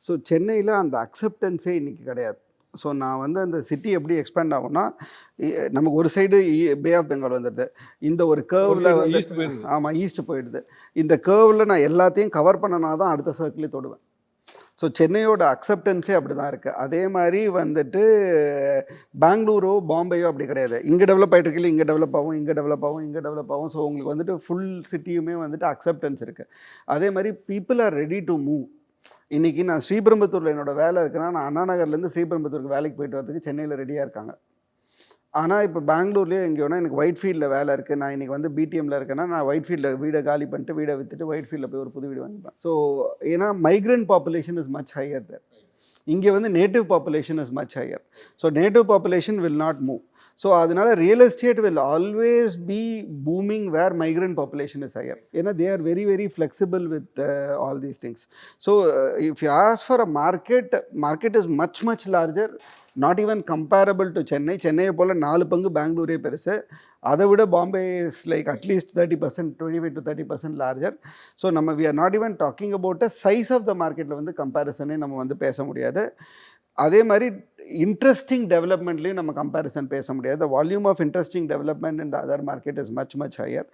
So சென்னையில் அந்த அக்செப்டன்ஸே இன்றைக்கி கிடையாது. ஸோ நான் வந்து அந்த சிட்டி எப்படி எக்ஸ்பேண்ட் ஆகும்னா, நமக்கு ஒரு சைடு பே ஆஃப் பெங்கால் வந்துடுது. இந்த ஒரு கர்வில் வந்து ஆமாம் ஈஸ்ட் போயிடுது. இந்த கர்வில் நான் எல்லாத்தையும் கவர் பண்ணனா தான் அடுத்த சர்க்கிளே தொடுவேன். ஸோ சென்னையோட அக்செப்டன்ஸே அப்படி தான் இருக்குது. அதே மாதிரி வந்துட்டு பெங்களூரோ பாம்பேயோ அப்படி கிடையாது. இங்கே டெவலப் ஆகிட்டு இருக்கல, இங்கே டெவலப் ஆகும், இங்கே டெவலப் ஆகும், இங்கே டெவலப் ஆகும். ஸோ உங்களுக்கு வந்துட்டு ஃபுல் சிட்டியுமே வந்துட்டு அக்செப்டன்ஸ் இருக்குது. அதே மாதிரி people are ready to move. இன்றைக்கி நான் ஸ்ரீபெரும்புத்தூரில் என்னோடய வேலை இருக்குன்னா, நான் அண்ணா நகர்லேருந்து ஸ்ரீபெரும்புத்தூருக்கு வேலைக்கு போயிட்டு வரதுக்கு சென்னையில் ரெடியாக இருக்காங்க. ஆனால் இப்போ பெங்களூர்லேயே எங்கேயோனா எனக்கு ஒயிட் ஃபீல்டில் வேலை இருக்குது, நான் இன்றைக்கி வந்து பிடிஎம்மில் இருக்கேன்னா, நான் ஒயிட் ஃபீல்டில் வீடை காலி பண்ணிட்டு வீடை விற்றுட்டு ஒயிட் ஃபீல்டில் போய் ஒரு புது வீடு வாங்கிப்பேன். ஸோ ஏன்னா migrant population is much higher there. இங்கே வந்து native population is much higher. So native population will not move. So அதனால real estate will always be booming where migrant population is higher. ஏன்னா they are very very flexible with all these things. So if you ask for a market is much much larger, not even comparable to Chennai. சென்னையை போல் 4 பங்கு பெங்களூரே பெருசு. அதை விட Bombay is like at least 30%, 25 to 30% larger. So நம்ம we are not even talking about a size of the மார்க்கெட்டில் வந்து கம்பேரிசனே நம்ம வந்து பேச முடியாது. அதே மாதிரி இன்ட்ரெஸ்டிங் டெவலப்மெண்ட்லேயும் நம்ம கம்பேரிசன் பேச முடியாது. The volume of interesting development in the other market is much much higher.